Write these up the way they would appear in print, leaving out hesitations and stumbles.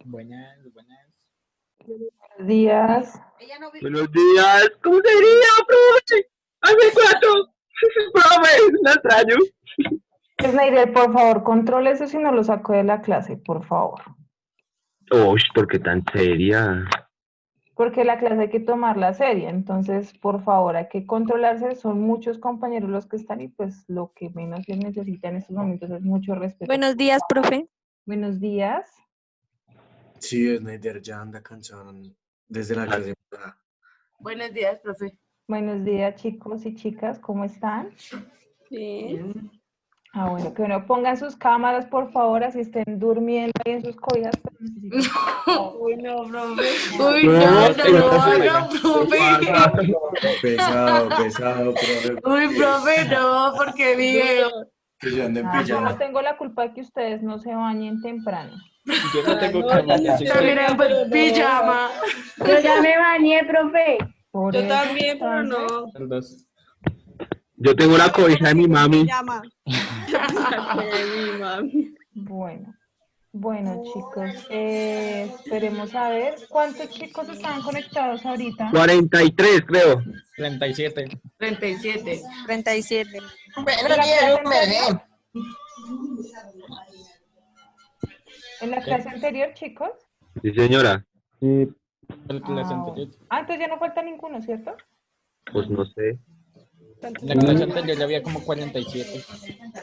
Buenas, buenas. Buenos días. Buenos días. ¿Cómo sería, profe? ¿Hace cuánto? Profe, lo extraño. Snyder, por favor, controle eso si no lo saco de la clase, por favor. Uy, ¿por qué tan seria? Porque la clase hay que tomarla seria, entonces, por favor, hay que controlarse. Son muchos compañeros los que están y pues lo que menos se necesita en estos momentos es mucho respeto. Buenos días, profe. Buenos días. Sí, Snyder ya anda cansado desde la clase. Buenos días, profe. Buenos días, chicos y chicas, ¿cómo están? Bien. Ah, bueno, que bueno, pongan sus cámaras, por favor, así estén durmiendo ahí en sus cobijas. Pero necesito... Uy, no, profe. No. Uy, no, profe. Pesado, profe. Uy, profe, no, porque video. Que yo ando en Yo no pijama. tengo la culpa de que ustedes no se bañen temprano. Yo no tengo cama, yo sí También estoy... en pijama. Yo ya me bañé, profe. Por Yo eso, también, pero entonces, no. Los dos. Yo tengo la cobija de mi mami. Bueno, chicos, esperemos a ver cuántos chicos están conectados ahorita. 43, creo. 37. 37. 37. En la clase anterior, chicos. Sí, señora. El clase anterior. Entonces ya no falta ninguno, ¿cierto? Pues no sé. En la clase anterior ya había como 47.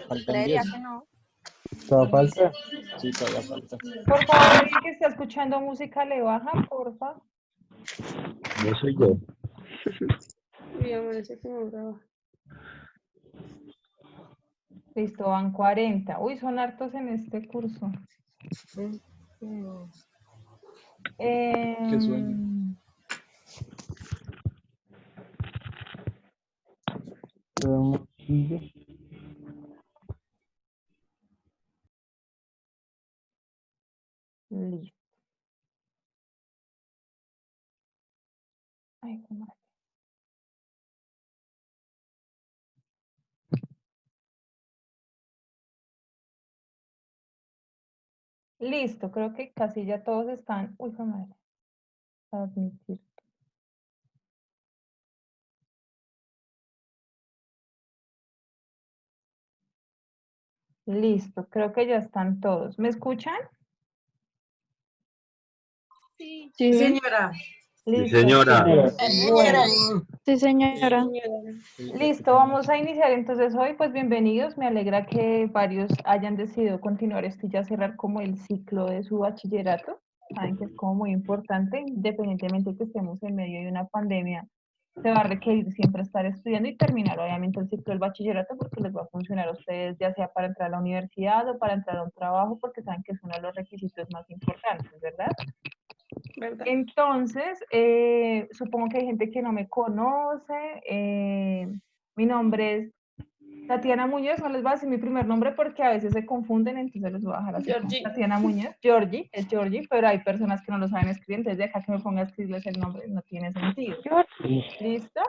Faltan Creería 10. que no. ¿Todavía falta? Sí, todavía falta. Por favor, alguien que esté escuchando música, le baja, porfa. No soy yo. Listo, van 40. Uy, son hartos en este curso. Qué sueño. Listo. Ay, qué madre. Listo, creo que casi ya todos están. Uy, qué madre. Admitir. Listo, creo que ya están todos. ¿Me escuchan? Sí, señora. Sí, Listo, señora. chicos. Bueno, Sí, señora. listo, vamos a iniciar entonces hoy. Pues bienvenidos. Me alegra que varios hayan decidido continuar esto y ya cerrar como el ciclo de su bachillerato. Saben que es como muy importante, independientemente que estemos en medio de una pandemia. Se va a requerir siempre estar estudiando y terminar obviamente el ciclo del bachillerato porque les va a funcionar a ustedes ya sea para entrar a la universidad o para entrar a un trabajo porque saben que es uno de los requisitos más importantes, ¿verdad? Entonces, supongo que hay gente que no me conoce. Mi nombre es Tatiana Muñoz, no les voy a decir mi primer nombre porque a veces se confunden, entonces les voy a dejar así como Tatiana Muñoz. Georgie, es Georgie, pero hay personas que no lo saben escribir, entonces deja que me ponga a escribirles el nombre, no tiene sentido. ¿Listo?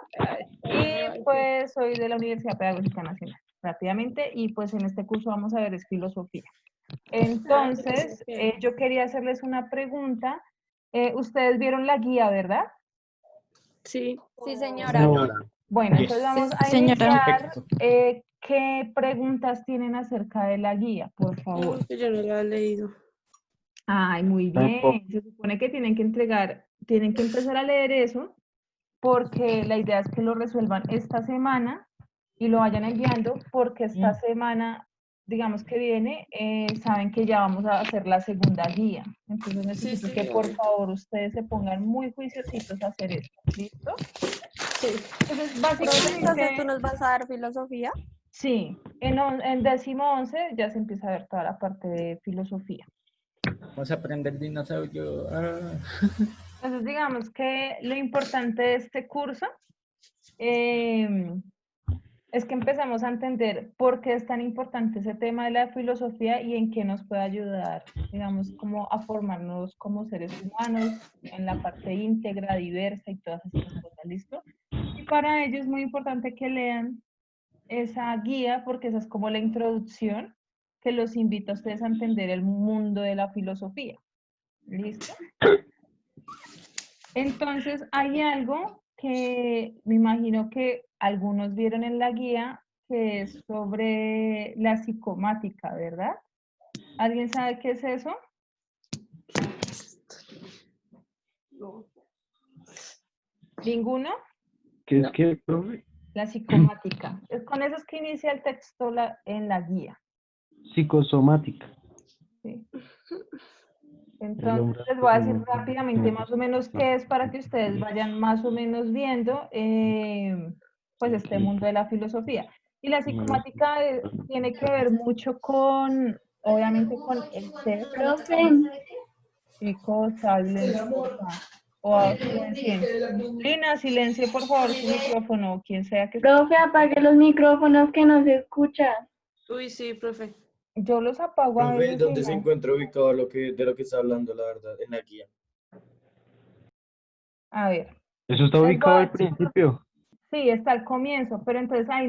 Y pues soy de la Universidad Pedagógica Nacional, rápidamente, y pues en este curso vamos a ver es filosofía. Entonces, yo quería hacerles una pregunta. Ustedes vieron la guía, ¿verdad? Sí, señora. Bueno, Yes. entonces vamos a Señora. iniciar. ¿Qué preguntas tienen acerca de la guía, por favor? Yo no la he leído. Ay, muy bien. Se supone que tienen que empezar a leer eso, porque la idea es que lo resuelvan esta semana y lo vayan enviando, porque esta semana, digamos que viene, saben que ya vamos a hacer la segunda guía. Entonces necesito que por favor ustedes se pongan muy juiciositos a hacer esto. ¿Listo? Sí. Entonces, Entonces, ¿tú básicamente, nos vas a dar filosofía? sí, en 11º ya se empieza a ver toda la parte de filosofía. Vamos a aprender dinosaurio. Entonces, digamos que lo importante de este curso es que empezamos a entender por qué es tan importante ese tema de la filosofía y en qué nos puede ayudar, digamos, como a formarnos como seres humanos en la parte íntegra, diversa y todas estas cosas, ¿listo? Y para ello es muy importante que lean esa guía porque esa es como la introducción que los invita a ustedes a entender el mundo de la filosofía, ¿listo? Entonces, hay algo que me imagino que algunos vieron en la guía, que es sobre la psicomática, ¿verdad? ¿Alguien sabe qué es eso? ¿Ninguno? ¿Qué es que, profe? La psicomática. Con eso es que inicia el texto en la guía. Psicosomática. ¿Sí? El Entonces, hombre les voy a decir autónomo. rápidamente más o menos qué es para que ustedes vayan más o menos viendo pues este mundo de la filosofía. Y la psicomática tiene que ver mucho con, obviamente, con el ser. Profe, Chicos, silencio, por favor. O silencien. Lina, silencie, por favor, su micrófono, quien sea que esté. profe, apague los micrófonos que no se escucha. Uy, sí, profe. Yo los apago a Profe, veces y ¿dónde se no. encuentra ubicado de lo que está hablando, la verdad, en la guía? A ver. Eso está ubicado al principio. Sí, está al comienzo, pero entonces ahí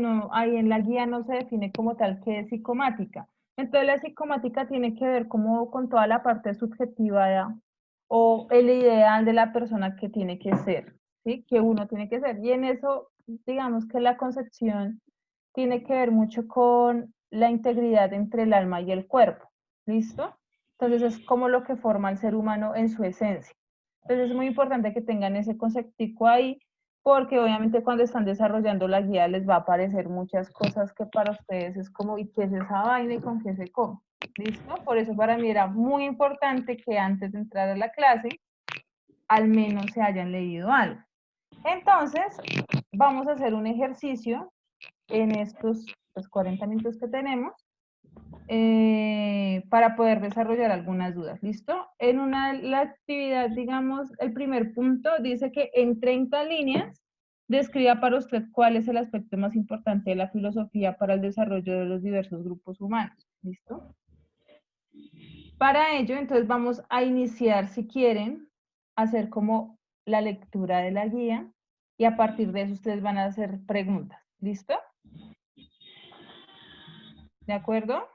en la guía no se define como tal que es psicomática. Entonces la psicomática tiene que ver como con toda la parte subjetiva o el ideal de la persona que tiene que ser, ¿sí? Que uno tiene que ser. Y en eso, digamos que la concepción tiene que ver mucho con la integridad entre el alma y el cuerpo, ¿listo? Entonces es como lo que forma al ser humano en su esencia. Entonces es muy importante que tengan ese conceptico ahí, porque obviamente cuando están desarrollando la guía les va a aparecer muchas cosas que para ustedes es como, ¿y qué es esa vaina y con qué se come? ¿Listo? Por eso para mí era muy importante que antes de entrar a la clase, al menos se hayan leído algo. Entonces, vamos a hacer un ejercicio en estos 40 minutos que tenemos para poder desarrollar algunas dudas. ¿Listo? En la actividad, digamos, el primer punto dice que en 30 líneas describa para usted cuál es el aspecto más importante de la filosofía para el desarrollo de los diversos grupos humanos. ¿Listo? Para ello, entonces vamos a iniciar, si quieren, hacer como la lectura de la guía y a partir de eso ustedes van a hacer preguntas. ¿Listo? ¿De acuerdo?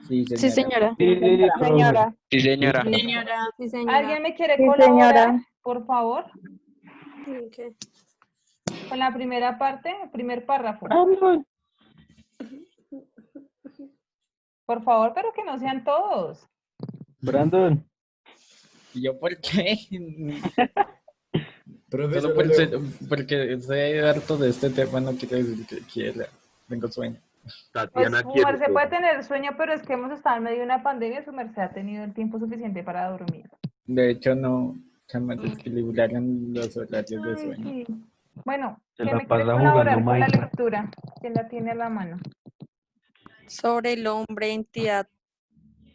Sí, Sí, señora. Sí, Señora. Sí, señora. Señora. Sí, señora. ¿Alguien me quiere Sí, colaborar, señora. por favor? Con la primera parte, el primer párrafo. Brandon. Por favor, pero que no sean todos. Brandon. ¿Y yo por qué? Profe, Solo solo porque estoy harto de este tema, no quiere decir que quiera. Tengo sueño. Pues Tatiana su quiere. merced puede tener sueño, pero es que hemos estado en medio de una pandemia y su merced ha tenido el tiempo suficiente para dormir. De hecho, no se me desequilibraron los horarios de Ay, sueño. sí. Bueno, Se ¿quién la me quiere pasa colaborar jugando con la Minecraft. lectura? ¿Quién la tiene a la mano? Sobre el hombre, entidad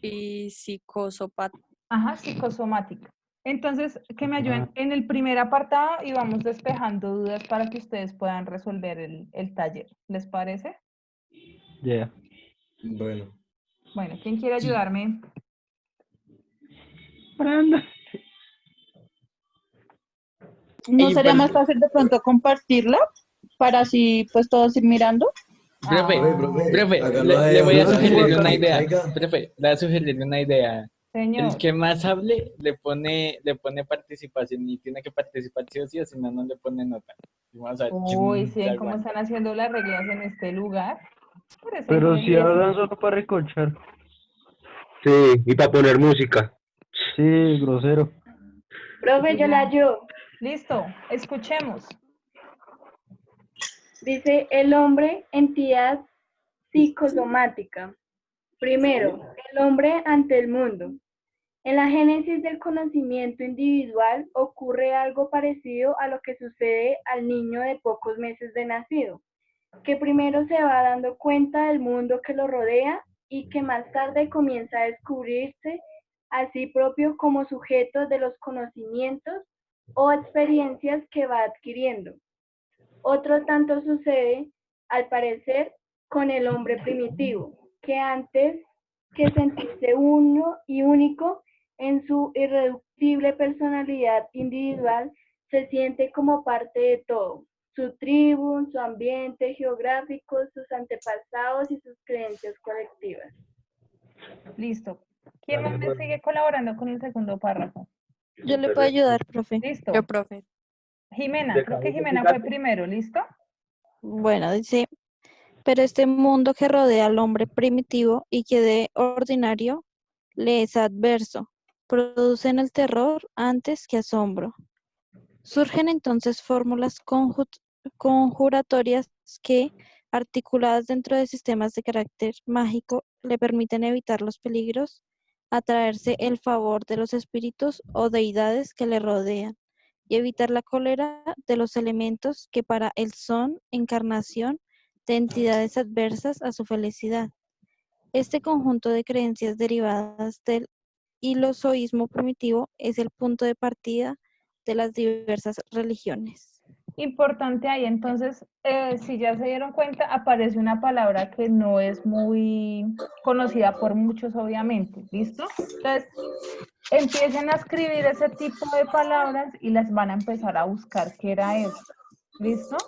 y psicosopata. Ajá, psicosomática. Entonces, que me ayuden en el primer apartado y vamos despejando dudas para que ustedes puedan resolver el taller. ¿Les parece? Yeah. Bueno. Bueno, ¿quién quiere ayudarme? Brandon. ¿No Ey, sería pero- más fácil de pronto compartirla para así pues todos ir mirando? Profe, profe, hágalo le voy a ahí, sugerir una que idea. caiga. Profe, le voy a sugerir una idea. El Señor. que más hable le pone participación y tiene que participar sí o sí, o si no, no le pone nota. Y vamos a ver Uy, quién ¿sí se ven cómo aguanta. están haciendo las reglas en este lugar? Por eso hay Pero que si decir. hablan solo para recolchar. Sí, y para poner música. Sí, grosero. Profe, yo la ayudo. Listo, escuchemos. Dice el hombre, entidad psicosomática. Primero, el hombre ante el mundo. En la génesis del conocimiento individual ocurre algo parecido a lo que sucede al niño de pocos meses de nacido, que primero se va dando cuenta del mundo que lo rodea y que más tarde comienza a descubrirse a sí propio como sujeto de los conocimientos o experiencias que va adquiriendo. Otro tanto sucede, al parecer, con el hombre primitivo, que antes que sentirse uno y único en su irreductible personalidad individual, se siente como parte de todo, su tribu, su ambiente geográfico, sus antepasados y sus creencias colectivas. Listo. ¿Quién más me sigue colaborando con el segundo párrafo? Yo le puedo ayudar, profe. Listo. Yo, profe. Jimena, creo que Jimena fue primero, ¿listo? Bueno, dice, pero este mundo que rodea al hombre primitivo y que de ordinario le es adverso, producen el terror antes que asombro. Surgen entonces fórmulas conjuratorias que, articuladas dentro de sistemas de carácter mágico, le permiten evitar los peligros, atraerse el favor de los espíritus o deidades que le rodean, y evitar la cólera de los elementos que para él son encarnación de entidades adversas a su felicidad. Este conjunto de creencias derivadas del ilozoísmo primitivo es el punto de partida de las diversas religiones. Importante ahí, entonces, si ya se dieron cuenta, aparece una palabra que no es muy conocida por muchos, obviamente, ¿listo? Entonces, empiecen a escribir ese tipo de palabras y las van a empezar a buscar qué era eso, ¿listo?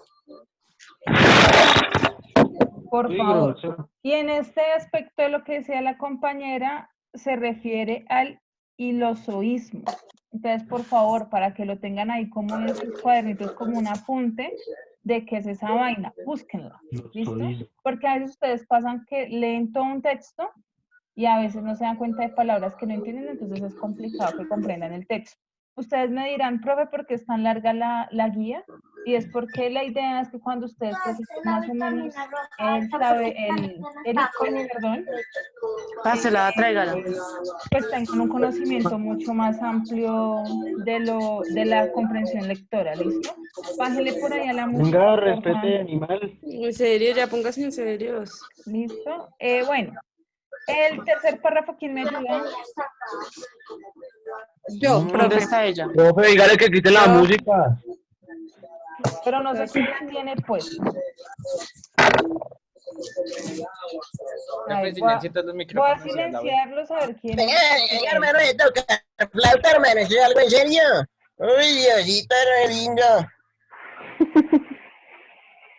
Por favor. Y en este aspecto de lo que decía la compañera, se refiere al ilozoísmo. Entonces, por favor, para que lo tengan ahí como en sus cuadernitos, como un apunte de qué es esa vaina, búsquenlo, ¿listo? Porque a veces ustedes pasan que leen todo un texto y a veces no se dan cuenta de palabras que no entienden, entonces es complicado que comprendan el texto. Ustedes me dirán, profe, ¿por qué es tan larga la guía? Y es porque la idea es que cuando ustedes presenten más o menos el ICFES, perdón, Pásela, tráigala. pues tengan un conocimiento mucho más amplio de la comprensión lectora, ¿listo? Bájele por ahí a la música, Venga, porfa. respete, animal. En serio, ya póngase en serios. ¿Listo? Bueno, el tercer párrafo, ¿quién me ayuda? Yo, ¿dónde está ella? Profe, dígale que quite la Yo. música. Pero no sé quién la tiene puesta. Profe, Voy a silencien todos los micrófonos y habla, bueno. silenciarlos a ver quién Venga, es. hermano, me toca flauta, hermano, ¿esto es algo en serio? Uy, Diosito, re lindo.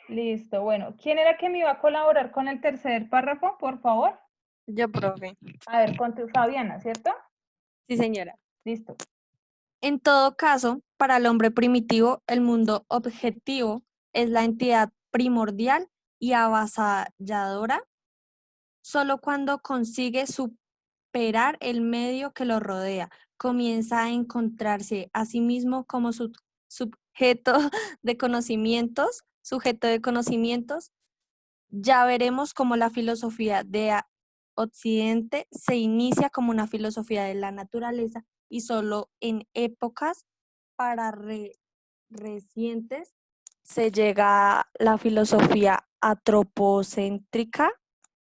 Listo, bueno. ¿Quién era que me iba a colaborar con el tercer párrafo, por favor? Yo, profe. A ver, con tu Fabiana, ¿cierto? Sí, señora. Listo. En todo caso, para el hombre primitivo, el mundo objetivo es la entidad primordial y avasalladora solo cuando consigue superar el medio que lo rodea, comienza a encontrarse a sí mismo como sujeto de conocimientos, ya veremos cómo la filosofía de Occidente se inicia como una filosofía de la naturaleza y solo en épocas recientes se llega a la filosofía antropocéntrica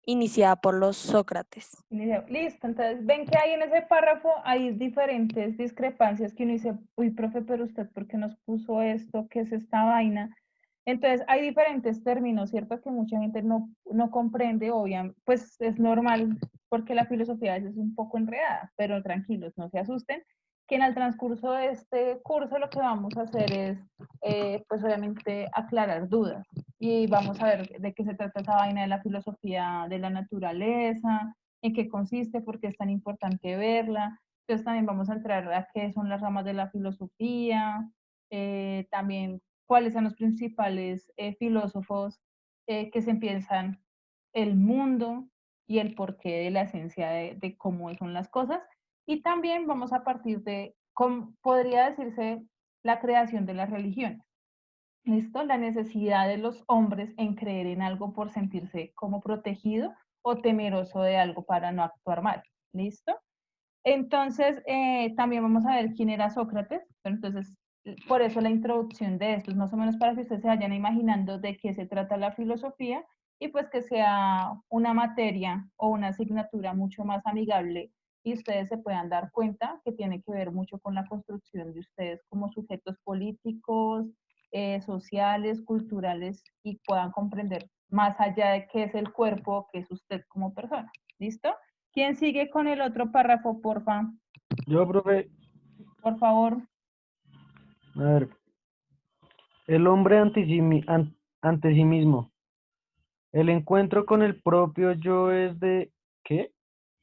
iniciada por los Sócrates. Listo, entonces ven que ahí en ese párrafo hay diferentes discrepancias que uno dice, uy, profe, pero usted, ¿por qué nos puso esto? ¿Qué es esta vaina? Entonces hay diferentes términos, ¿cierto? Que mucha gente no comprende, obviamente, pues es normal, porque la filosofía a veces es un poco enredada, pero tranquilos, no se asusten, que en el transcurso de este curso lo que vamos a hacer es, pues obviamente, aclarar dudas. Y vamos a ver de qué se trata esa vaina de la filosofía de la naturaleza, en qué consiste, por qué es tan importante verla. Entonces también vamos a entrar a qué son las ramas de la filosofía, también cuáles son los principales filósofos que se piensan el mundo y el porqué de la esencia de cómo son las cosas. Y también vamos a partir de, cómo podría decirse, la creación de las religiones. ¿Listo? La necesidad de los hombres en creer en algo por sentirse como protegido o temeroso de algo para no actuar mal. ¿Listo? Entonces, también vamos a ver quién era Sócrates. Entonces, por eso la introducción de esto es más o menos para que ustedes se vayan imaginando de qué se trata la filosofía y pues que sea una materia o una asignatura mucho más amigable y ustedes se puedan dar cuenta que tiene que ver mucho con la construcción de ustedes como sujetos políticos, sociales, culturales y puedan comprender más allá de qué es el cuerpo, qué es usted como persona. ¿Listo? ¿Quién sigue con el otro párrafo, porfa? Yo, profe, Por favor. a ver. El hombre ante sí mismo. El encuentro con el propio yo es de... ¿Qué?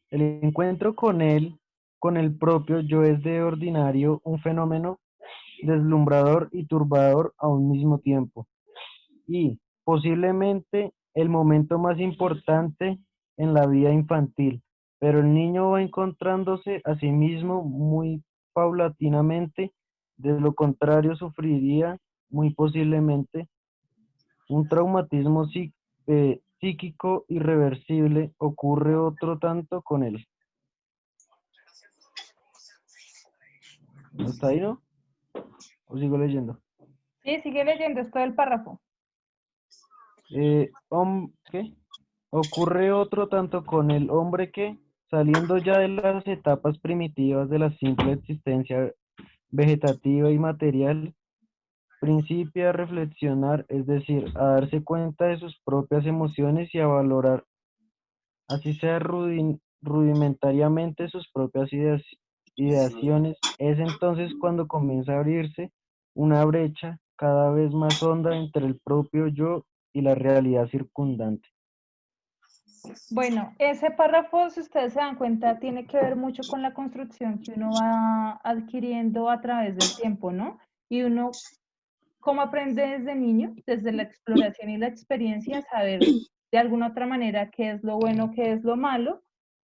El encuentro con el propio yo es de ordinario un fenómeno deslumbrador y turbador a un mismo tiempo. Y posiblemente el momento más importante en la vida infantil, pero el niño va encontrándose a sí mismo muy paulatinamente, de lo contrario sufriría muy posiblemente un traumatismo psíquico irreversible. Ocurre otro tanto con él. ¿Está ahí, no? ¿O sigo leyendo? Sí, sigue leyendo, es todo el párrafo. ¿Qué? Ocurre otro tanto con el hombre que, saliendo ya de las etapas primitivas de la simple existencia vegetativa y material, principia a reflexionar, es decir, a darse cuenta de sus propias emociones y a valorar, así sea rudimentariamente, sus propias ideaciones. Es entonces cuando comienza a abrirse una brecha cada vez más honda entre el propio yo y la realidad circundante. Bueno, ese párrafo, si ustedes se dan cuenta, tiene que ver mucho con la construcción que uno va adquiriendo a través del tiempo, ¿no? Y uno, ¿cómo aprende desde niño? Desde la exploración y la experiencia, saber de alguna otra manera qué es lo bueno, qué es lo malo,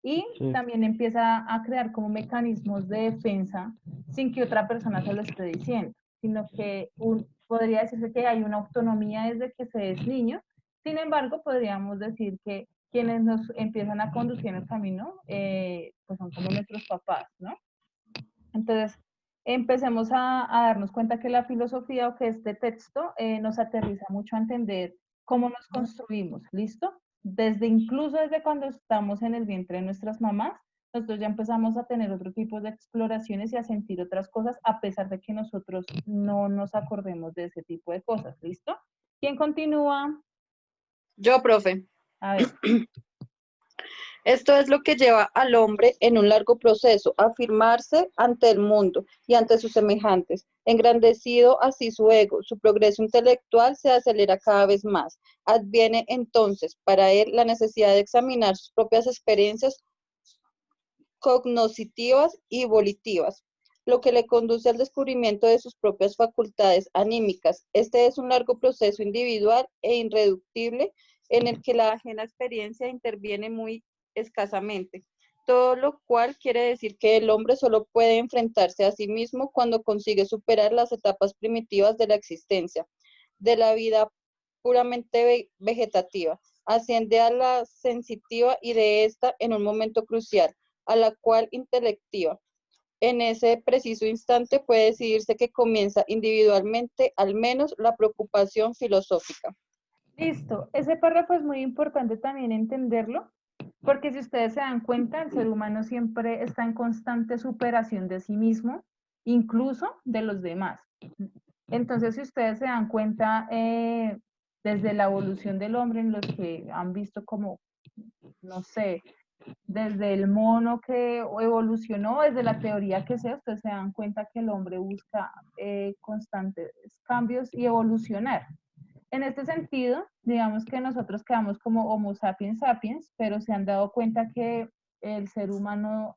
y Sí. también empieza a crear como mecanismos de defensa sin que otra persona se lo esté diciendo, sino que podría decirse que hay una autonomía desde que se es niño. Sin embargo, podríamos decir que quienes nos empiezan a conducir en el camino, pues son como nuestros papás, ¿no? Entonces, empecemos a darnos cuenta que la filosofía o que este texto nos aterriza mucho a entender cómo nos construimos, ¿listo? Incluso desde cuando estamos en el vientre de nuestras mamás, nosotros ya empezamos a tener otro tipo de exploraciones y a sentir otras cosas, a pesar de que nosotros no nos acordemos de ese tipo de cosas, ¿listo? ¿Quién continúa? Yo, profe. A ver. Esto es lo que lleva al hombre en un largo proceso a afirmarse ante el mundo y ante sus semejantes. Engrandecido así su ego, su progreso intelectual se acelera cada vez más. Adviene entonces para él la necesidad de examinar sus propias experiencias cognoscitivas y volitivas, lo que le conduce al descubrimiento de sus propias facultades anímicas. Este es un largo proceso individual e irreductible en el que la ajena experiencia interviene muy escasamente, todo lo cual quiere decir que el hombre solo puede enfrentarse a sí mismo cuando consigue superar las etapas primitivas de la existencia, de la vida puramente vegetativa, asciende a la sensitiva y de esta en un momento crucial, a la cual intelectiva. En ese preciso instante puede decidirse que comienza individualmente, al menos, la preocupación filosófica. Listo, ese párrafo es muy importante también entenderlo, porque si ustedes se dan cuenta, el ser humano siempre está en constante superación de sí mismo, incluso de los demás. Entonces, si ustedes se dan cuenta, desde la evolución del hombre, en los que han visto como, no sé, desde el mono que evolucionó, desde la teoría que sea, ustedes se dan cuenta que el hombre busca constantes cambios y evolucionar. En este sentido, digamos que nosotros quedamos como Homo sapiens sapiens, pero se han dado cuenta que el ser humano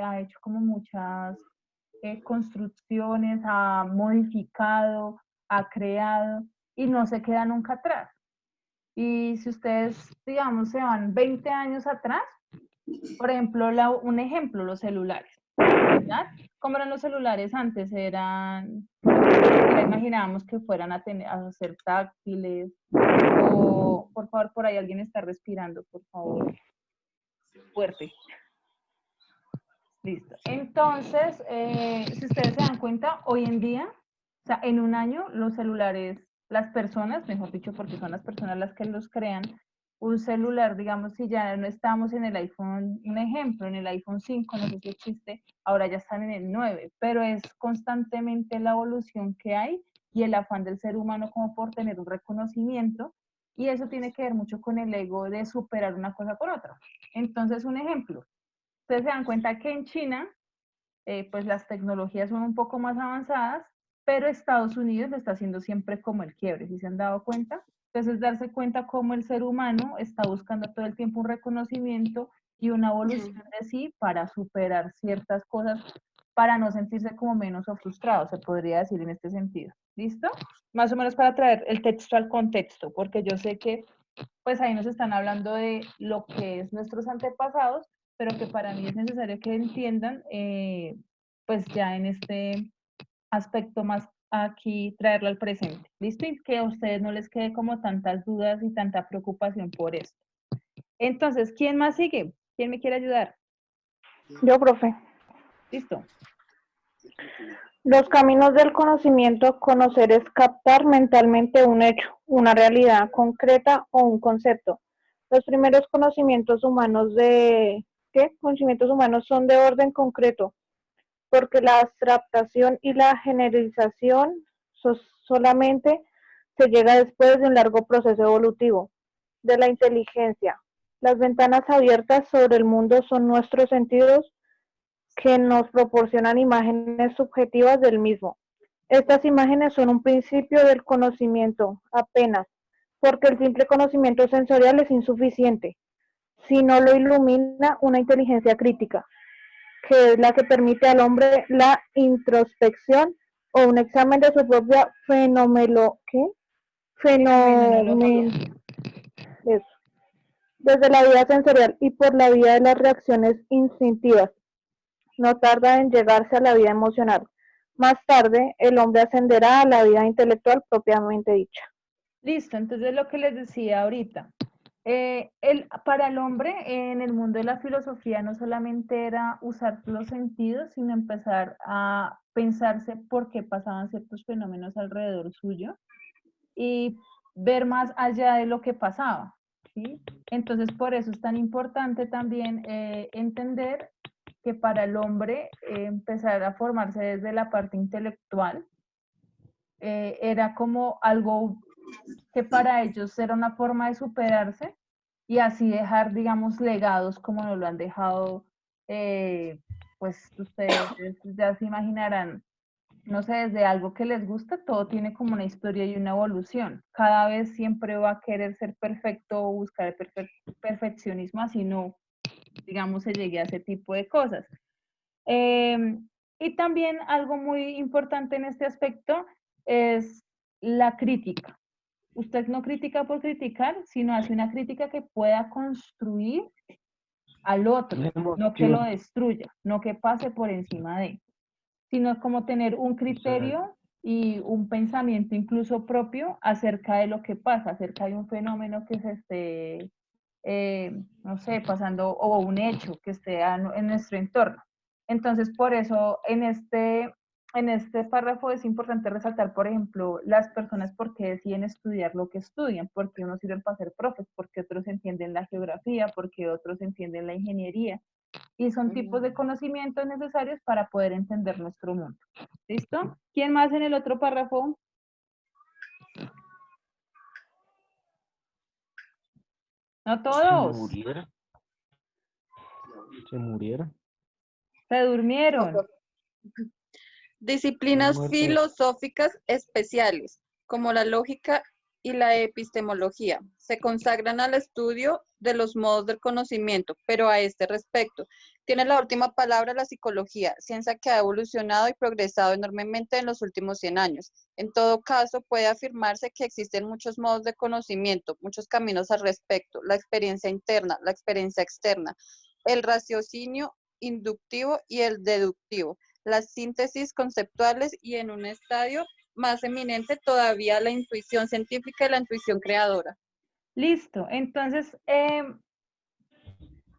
ha hecho como muchas construcciones, ha modificado, ha creado y no se queda nunca atrás. Y si ustedes, digamos, se van 20 años atrás, por ejemplo, un ejemplo, los celulares, ¿verdad? ¿Cómo eran los celulares antes? Eran, imaginábamos que fueran a ser táctiles, o, por favor, por ahí alguien está respirando, por favor, fuerte. Listo. Entonces, si ustedes se dan cuenta, hoy en día, o sea, en un año, los celulares, las personas, mejor dicho, porque son las personas las que los crean, un celular, digamos, si ya no estamos en el iPhone, un ejemplo, en el iPhone 5, no sé si existe, ahora ya están en el 9, pero es constantemente la evolución que hay y el afán del ser humano como por tener un reconocimiento, y eso tiene que ver mucho con el ego de superar una cosa por otra. Entonces, un ejemplo, ustedes se dan cuenta que en China, pues las tecnologías son un poco más avanzadas, pero Estados Unidos lo está haciendo siempre como el quiebre, ¿sí se han dado cuenta? Entonces, darse cuenta cómo el ser humano está buscando todo el tiempo un reconocimiento y una evolución de sí para superar ciertas cosas, para no sentirse como menos o frustrado, se podría decir en este sentido. ¿Listo? Más o menos para traer el texto al contexto, porque yo sé que pues ahí nos están hablando de lo que es nuestros antepasados, pero que para mí es necesario que entiendan, pues ya en este aspecto más aquí traerlo al presente. ¿Listo? Y que a ustedes no les quede como tantas dudas y tanta preocupación por esto. Entonces, ¿quién más sigue? ¿Quién me quiere ayudar? Yo, profe. Listo. Los caminos del conocimiento, conocer es captar mentalmente un hecho, una realidad concreta o un concepto. Los primeros conocimientos humanos Conocimientos humanos son de orden concreto, porque la abstracción y la generalización solamente se llega después de un largo proceso evolutivo. De la inteligencia. Las ventanas abiertas sobre el mundo son nuestros sentidos que nos proporcionan imágenes subjetivas del mismo. Estas imágenes son un principio del conocimiento apenas, porque el simple conocimiento sensorial es insuficiente, si no lo ilumina una inteligencia crítica, que es la que permite al hombre la introspección o un examen de su propia eso, desde la vida sensorial y por la vía de las reacciones instintivas. No tarda en llegarse a la vida emocional. Más tarde, el hombre ascenderá a la vida intelectual propiamente dicha. Listo, entonces lo que les decía ahorita. Para el hombre, en el mundo de la filosofía, no solamente era usar los sentidos, sino empezar a pensarse por qué pasaban ciertos fenómenos alrededor suyo y ver más allá de lo que pasaba, ¿sí? Entonces, por eso es tan importante también entender que para el hombre empezar a formarse desde la parte intelectual era como algo que para ellos era una forma de superarse y así dejar, digamos, legados como nos lo han dejado, pues ustedes ya se imaginarán, no sé, desde algo que les gusta, todo tiene como una historia y una evolución. Cada vez siempre va a querer ser perfecto o buscar el perfeccionismo, así no, digamos, se llegue a ese tipo de cosas. Y también algo muy importante en este aspecto es la crítica. Usted no critica por criticar, sino hace una crítica que pueda construir al otro, no que lo destruya, no que pase por encima de, sino como tener un criterio y un pensamiento incluso propio acerca de lo que pasa, acerca de un fenómeno que se esté, no sé, pasando, o un hecho que esté en nuestro entorno. Entonces, por eso, en este párrafo es importante resaltar, por ejemplo, las personas por qué deciden estudiar lo que estudian, porque unos sirven para ser profes, porque otros entienden la geografía, porque otros entienden la ingeniería, y son tipos de conocimientos necesarios para poder entender nuestro mundo. ¿Listo? ¿Quién más en el otro párrafo? No todos. Se murieron. Se durmieron. Disciplinas Muerte. filosóficas especiales, como la lógica y la epistemología, se consagran al estudio de los modos del conocimiento, pero a este respecto, tiene la última palabra la psicología, ciencia que ha evolucionado y progresado enormemente en los últimos 100 años. En todo caso, puede afirmarse que existen muchos modos de conocimiento, muchos caminos al respecto, la experiencia interna, la experiencia externa, el raciocinio inductivo y el deductivo, las síntesis conceptuales y en un estadio más eminente todavía la intuición científica y la intuición creadora. Listo, entonces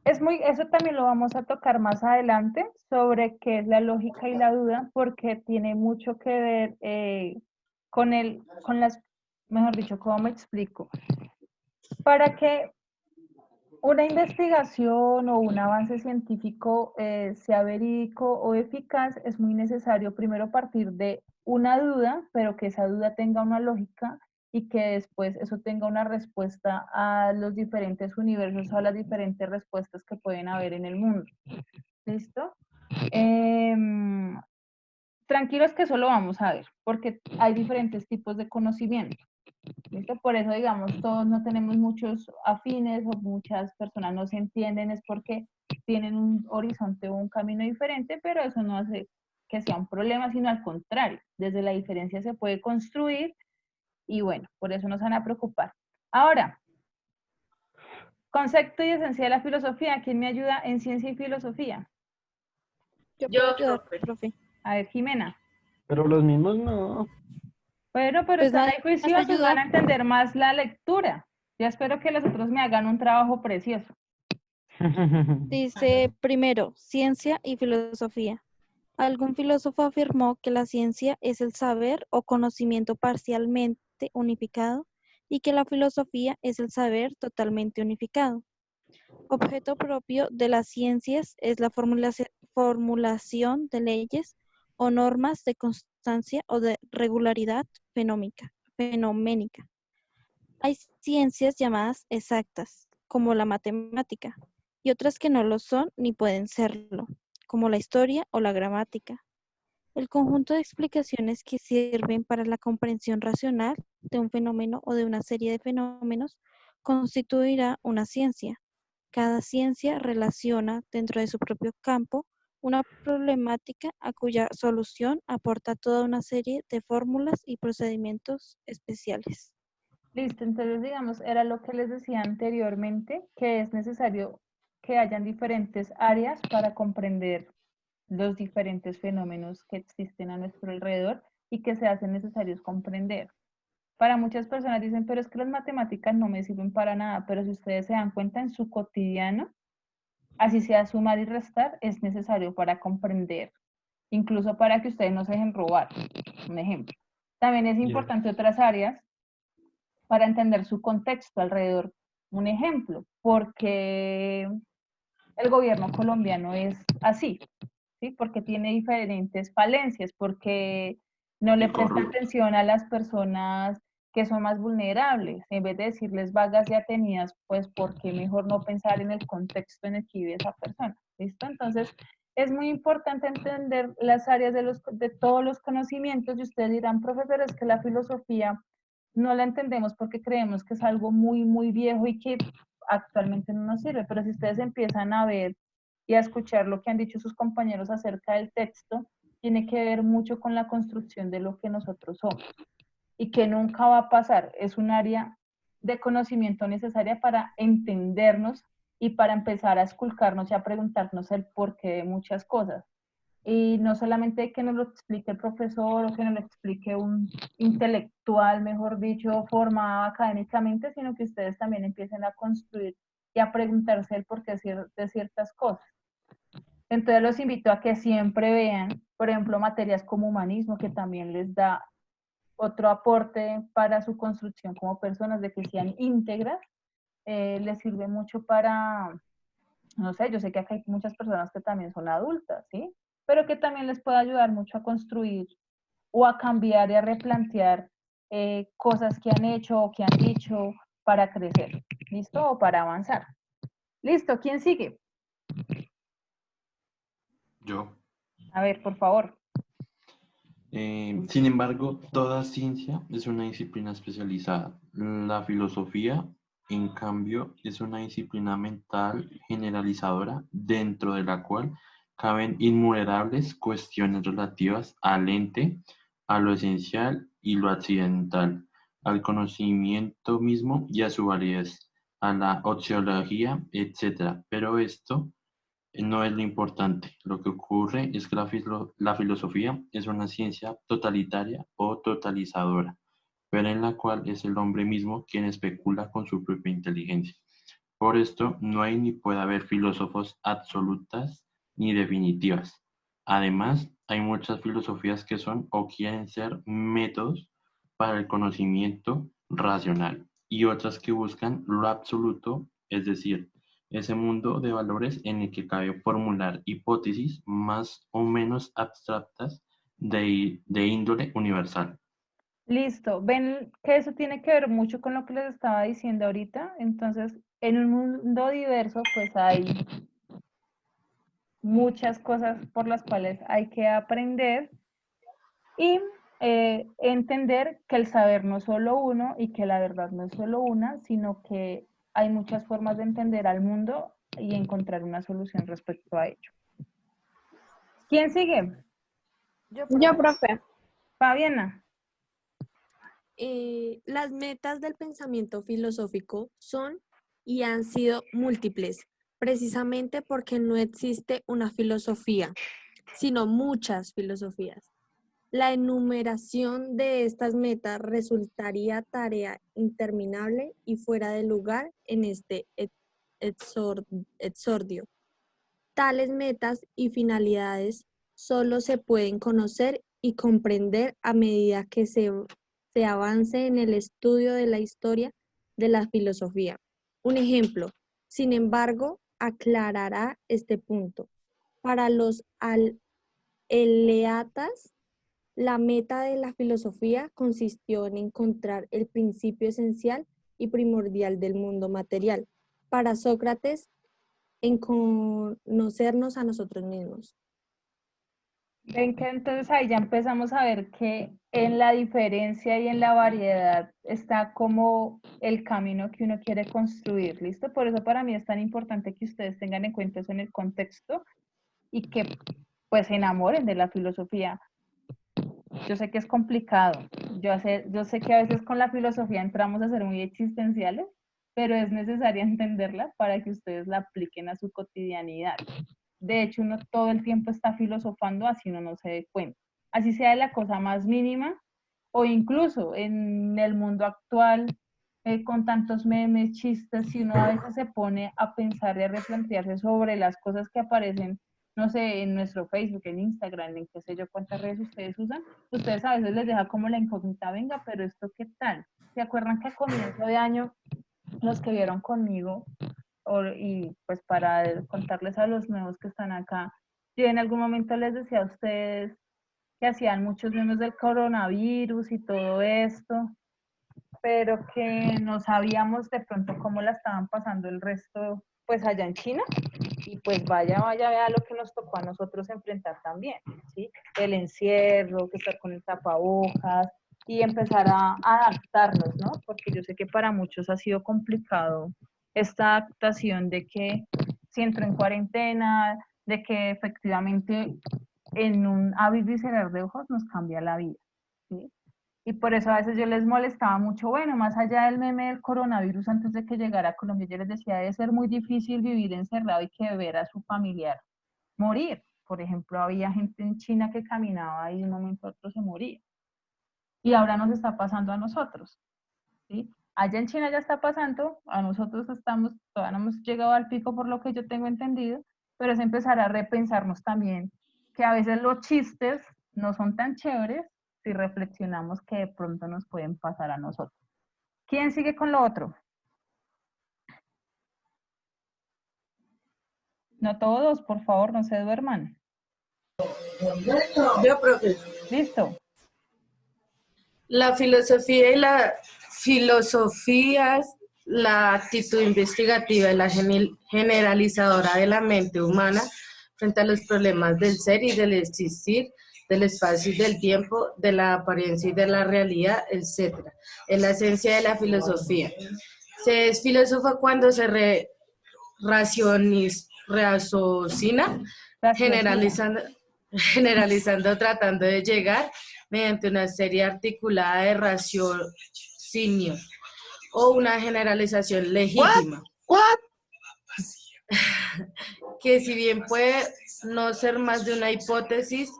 eso también lo vamos a tocar más adelante sobre qué es la lógica y la duda, porque tiene mucho que ver con las, mejor dicho, ¿cómo me explico? Para que una investigación o un avance científico sea verídico o eficaz, es muy necesario primero partir de una duda, pero que esa duda tenga una lógica y que después eso tenga una respuesta a los diferentes universos, a las diferentes respuestas que pueden haber en el mundo. ¿Listo? Tranquilos que eso lo vamos a ver, porque hay diferentes tipos de conocimiento. ¿Listo? Por eso, digamos, todos no tenemos muchos afines o muchas personas no se entienden, es porque tienen un horizonte o un camino diferente, pero eso no hace que sea un problema, sino al contrario, desde la diferencia se puede construir y bueno, por eso nos van a preocupar. Ahora, concepto y esencia de la filosofía, ¿quién me ayuda en ciencia y filosofía? Yo puedo ayudar, profe. A ver, Jimena. Pero los mismos no. Bueno, pero Pues están nadie ahí más juiciosos, ayuda. van a entender más la lectura. Ya espero que los otros me hagan un trabajo precioso. Dice primero, ciencia y filosofía. Algún filósofo afirmó que la ciencia es el saber o conocimiento parcialmente unificado y que la filosofía es el saber totalmente unificado. Objeto propio de las ciencias es la formulación de leyes o normas de constancia o de regularidad fenoménica. Hay ciencias llamadas exactas, como la matemática, y otras que no lo son ni pueden serlo, como la historia o la gramática. El conjunto de explicaciones que sirven para la comprensión racional de un fenómeno o de una serie de fenómenos constituirá una ciencia. Cada ciencia relaciona dentro de su propio campo una problemática a cuya solución aporta toda una serie de fórmulas y procedimientos especiales. Listo, entonces digamos, era lo que les decía anteriormente, que es necesario que hayan diferentes áreas para comprender los diferentes fenómenos que existen a nuestro alrededor y que se hacen necesarios comprender. Para muchas personas dicen, pero es que las matemáticas no me sirven para nada, pero si ustedes se dan cuenta en su cotidiano, así sea sumar y restar, es necesario para comprender, incluso para que ustedes no se dejen robar, un ejemplo. También es importante otras áreas para entender su contexto alrededor. Un ejemplo, porque el gobierno colombiano es así, ¿sí? Porque tiene diferentes falencias, porque no le presta atención a las personas que son más vulnerables, en vez de decirles vagas y atenidas, pues porque mejor no pensar en el contexto en el que vive esa persona, ¿listo? Entonces, es muy importante entender las áreas de todos los conocimientos y ustedes dirán, profesor, es que la filosofía no la entendemos porque creemos que es algo muy, muy viejo y que actualmente no nos sirve, pero si ustedes empiezan a ver y a escuchar lo que han dicho sus compañeros acerca del texto, tiene que ver mucho con la construcción de lo que nosotros somos y que nunca va a pasar. Es un área de conocimiento necesaria para entendernos y para empezar a esculcarnos y a preguntarnos el porqué de muchas cosas. Y no solamente que nos lo explique el profesor o que nos lo explique un intelectual, mejor dicho, formado académicamente, sino que ustedes también empiecen a construir y a preguntarse el porqué de ciertas cosas. Entonces los invito a que siempre vean, por ejemplo, materias como humanismo, que también les da otro aporte para su construcción como personas, de que sean íntegras, les sirve mucho para, no sé, yo sé que acá hay muchas personas que también son adultas, ¿sí? Pero que también les puede ayudar mucho a construir o a cambiar y a replantear cosas que han hecho o que han dicho para crecer, ¿listo? O para avanzar. Listo, ¿quién sigue? Yo. A ver, por favor. Sin embargo, toda ciencia es una disciplina especializada. La filosofía, en cambio, es una disciplina mental generalizadora dentro de la cual caben innumerables cuestiones relativas al ente, a lo esencial y lo accidental, al conocimiento mismo y a su validez, a la oxiología, etc. Pero esto no es lo importante. Lo que ocurre es que la filosofía es una ciencia totalitaria o totalizadora, pero en la cual es el hombre mismo quien especula con su propia inteligencia. Por esto, no hay ni puede haber filósofos absolutas ni definitivas. Además, hay muchas filosofías que son o quieren ser métodos para el conocimiento racional y otras que buscan lo absoluto, es decir, ese mundo de valores en el que cabe formular hipótesis más o menos abstractas de índole universal. Listo. Ven que eso tiene que ver mucho con lo que les estaba diciendo ahorita. Entonces, en un mundo diverso, pues hay muchas cosas por las cuales hay que aprender y entender que el saber no es solo uno y que la verdad no es solo una, sino que hay muchas formas de entender al mundo y encontrar una solución respecto a ello. ¿Quién sigue? Yo, profe. Fabiana. Las metas del pensamiento filosófico son y han sido múltiples, precisamente porque no existe una filosofía, sino muchas filosofías. La enumeración de estas metas resultaría tarea interminable y fuera de lugar en este exordio. Tales metas y finalidades solo se pueden conocer y comprender a medida que se avance en el estudio de la historia de la filosofía. Un ejemplo, sin embargo, aclarará este punto. Para los eleatas, la meta de la filosofía consistió en encontrar el principio esencial y primordial del mundo material. Para Sócrates, en conocernos a nosotros mismos. Ven que entonces ahí ya empezamos a ver que en la diferencia y en la variedad está como el camino que uno quiere construir, ¿listo? Por eso para mí es tan importante que ustedes tengan en cuenta eso en el contexto y que pues se enamoren de la filosofía. Yo sé que es complicado, yo sé que a veces con la filosofía entramos a ser muy existenciales, pero es necesario entenderla para que ustedes la apliquen a su cotidianidad. De hecho, uno todo el tiempo está filosofando, así uno no se dé cuenta. Así sea de la cosa más mínima, o incluso en el mundo actual, con tantos memes, chistes, si uno a veces se pone a pensar y a replantearse sobre las cosas que aparecen, no sé, en nuestro Facebook, en Instagram, en qué sé yo cuántas redes ustedes usan, ustedes a veces les deja como la incógnita, venga, pero esto qué tal. ¿Se acuerdan que a comienzo de año, los que vieron conmigo, y pues para contarles a los nuevos que están acá, yo en algún momento les decía a ustedes que hacían muchos memes del coronavirus y todo esto, pero que no sabíamos de pronto cómo la estaban pasando el resto, pues allá en China, y pues vaya, vea lo que nos tocó a nosotros enfrentar también, ¿sí? El encierro, que estar con el tapabocas, y empezar a adaptarnos, ¿no? Porque yo sé que para muchos ha sido complicado esta adaptación de que si entro en cuarentena, de que efectivamente en un abrir y cerrar de ojos nos cambia la vida, ¿sí? Y por eso a veces yo les molestaba mucho, bueno, más allá del meme del coronavirus antes de que llegara a Colombia, yo les decía, debe ser muy difícil vivir encerrado y que ver a su familiar morir. Por ejemplo, había gente en China que caminaba y de un momento a otro se moría. Y ahora nos está pasando a nosotros, ¿sí? Allá en China ya está pasando, a nosotros todavía no hemos llegado al pico por lo que yo tengo entendido, pero es empezar a repensarnos también que a veces los chistes no son tan chéveres si reflexionamos que de pronto nos pueden pasar a nosotros. ¿Quién sigue con lo otro? No todos, por favor, no se duerman. Yo, profe. Listo. La filosofía y la filosofía, la actitud investigativa y la generalizadora de la mente humana frente a los problemas del ser y del existir, del espacio y del tiempo, de la apariencia y de la realidad, etc. Es la esencia de la filosofía. Se es filósofo cuando se raciocina, generalizando, tratando de llegar mediante una serie articulada de raciocinios o una generalización legítima. Que si bien puede no ser más de una hipótesis,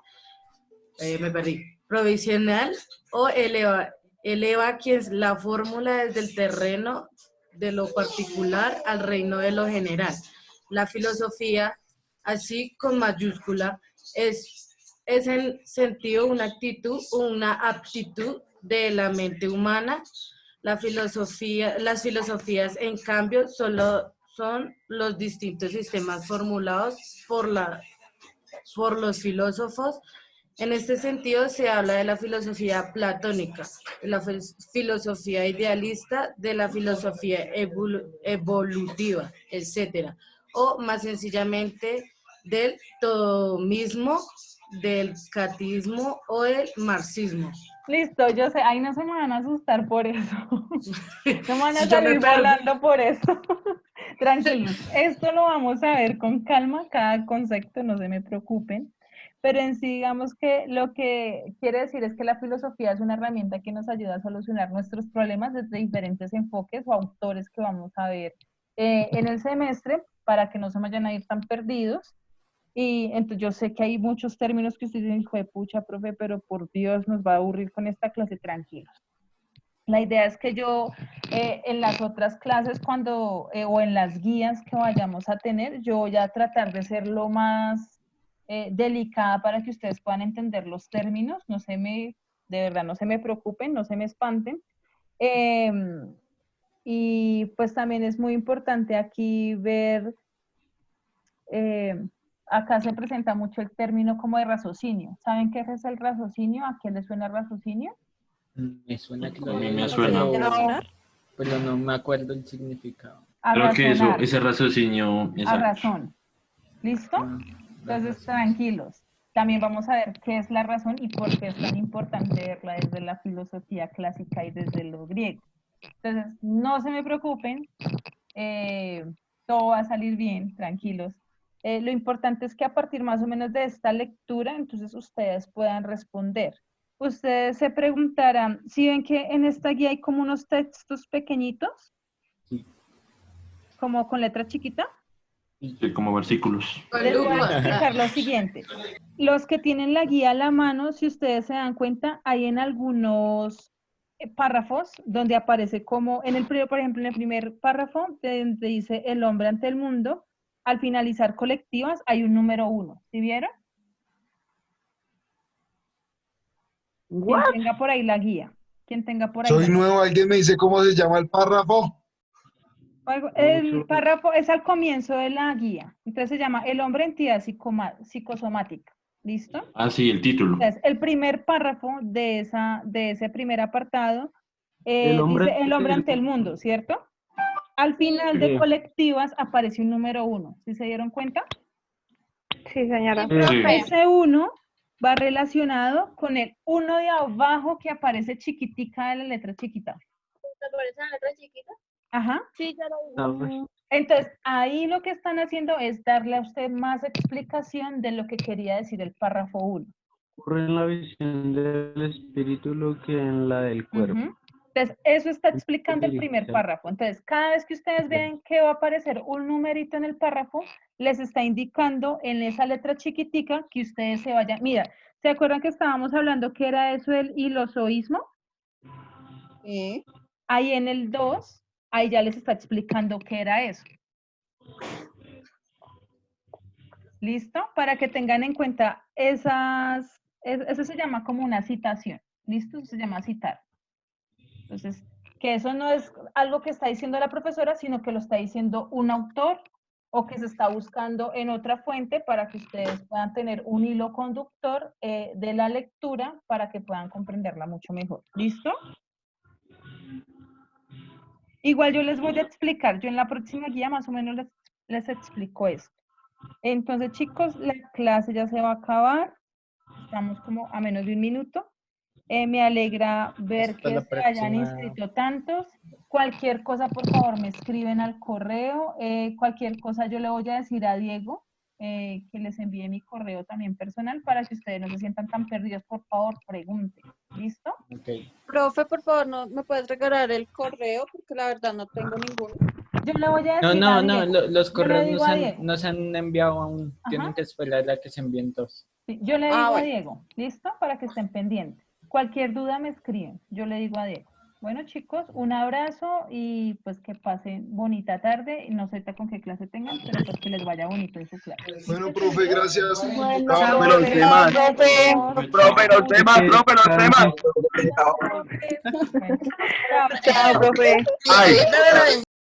provisional o eleva quien la fórmula desde el terreno de lo particular al reino de lo general. La filosofía, así con mayúscula, es en sentido una actitud o una aptitud de la mente humana. Las filosofías, en cambio, solo son los distintos sistemas formulados por los filósofos. En este sentido se habla de la filosofía platónica, de la filosofía idealista, de la filosofía evolutiva, etc. O más sencillamente del todomismo, del cateísmo o del marxismo. Listo, yo sé, ahí no se me van a asustar por eso. No me van a Si yo me salir perdí. volando por eso. Tranquilos, esto lo vamos a ver con calma, cada concepto, no se me preocupen. Pero en sí, digamos que lo que quiere decir es que la filosofía es una herramienta que nos ayuda a solucionar nuestros problemas desde diferentes enfoques o autores que vamos a ver en el semestre, para que no se vayan a ir tan perdidos. Y entonces yo sé que hay muchos términos que ustedes dicen, hijo de pucha, profe, pero por Dios nos va a aburrir con esta clase, tranquilos. La idea es que yo en las otras clases o en las guías que vayamos a tener, yo voy a tratar de ser lo más delicada para que ustedes puedan entender los términos, de verdad no se me preocupen, no se me espanten. Y pues también es muy importante aquí ver, acá se presenta mucho el término como de raciocinio. ¿Saben qué es el raciocinio? ¿A quién le suena el raciocinio? Me suena que A mí me suena. pero no me acuerdo el significado. Creo que ese raciocinio A razón. ¿Listo? Entonces, tranquilos. También vamos a ver qué es la razón y por qué es tan importante verla desde la filosofía clásica y desde lo griego. Entonces, no se me preocupen. Todo va a salir bien, tranquilos. Lo importante es que a partir más o menos de esta lectura, entonces ustedes puedan responder. Ustedes se preguntarán, ¿sí ven que en esta guía hay como unos textos pequeñitos? Sí. ¿Como con letra chiquita? Sí, como versículos. Les voy a explicar lo siguiente. Los que tienen la guía a la mano, si ustedes se dan cuenta, hay en algunos párrafos donde aparece como, por ejemplo, en el primer párrafo, donde dice el hombre ante el mundo, al finalizar colectivas hay un número 1. ¿Sí vieron? Quien tenga por ahí la guía. Quien tenga por ahí Soy nuevo, ¿alguien me dice cómo se llama el párrafo? El párrafo es al comienzo de la guía. Entonces se llama El hombre entidad psicosomática. ¿Listo? Ah, sí, el título. Entonces, el primer párrafo de ese primer apartado dice el hombre ante el mundo, ¿cierto? Al final de colectivas aparece un número 1. ¿Sí se dieron cuenta? Sí, señora. Sí. Ese 1 va relacionado con el 1 de abajo que aparece chiquitica de la letra chiquita. ¿Te aparece la letra chiquita? Ajá. Sí, ya lo vi. Entonces, ahí lo que están haciendo es darle a usted más explicación de lo que quería decir el párrafo 1. Ocurre en la visión del espíritu lo que en la del cuerpo. Entonces, eso está explicando el primer párrafo. Entonces, cada vez que ustedes vean que va a aparecer un numerito en el párrafo, les está indicando en esa letra chiquitica que ustedes se vayan. Mira, ¿se acuerdan que estábamos hablando que era eso del hilozoísmo? Sí. Ahí en el 2, ahí ya les está explicando qué era eso. ¿Listo? Para que tengan en cuenta eso se llama como una citación. ¿Listo? Eso se llama citar. Entonces, que eso no es algo que está diciendo la profesora, sino que lo está diciendo un autor o que se está buscando en otra fuente para que ustedes puedan tener un hilo conductor de la lectura para que puedan comprenderla mucho mejor. ¿Listo? Igual yo les voy a explicar, yo en la próxima guía más o menos les explico esto. Entonces, chicos, la clase ya se va a acabar. Estamos como a menos de un minuto. Me alegra ver que se hayan inscrito tantos. Cualquier cosa, por favor, me escriben al correo. Cualquier cosa yo le voy a decir a Diego que les envíe mi correo también personal para que ustedes no se sientan tan perdidos. Por favor, pregunten. ¿Listo? Okay. Profe, por favor, ¿no me puedes regalar el correo? Porque la verdad no tengo ninguno. Yo le voy a decir No, a Diego. los correos Diego. no se han enviado aún. Ajá. Tienen que esperar a que se envíen todos. Sí, yo le digo a bueno. Diego. ¿Listo? Para que estén pendientes. Cualquier duda me escriben. Yo le digo a Diego. Bueno, chicos, un abrazo y pues que pasen bonita tarde. No sé con qué clase tengan, pero pues que les vaya bonito en su clase. Bueno, profe, gracias. Bueno, Chao, Profe, los temas. Profe, los temas, profe, los temas. Bueno, Chao, profe. Ay.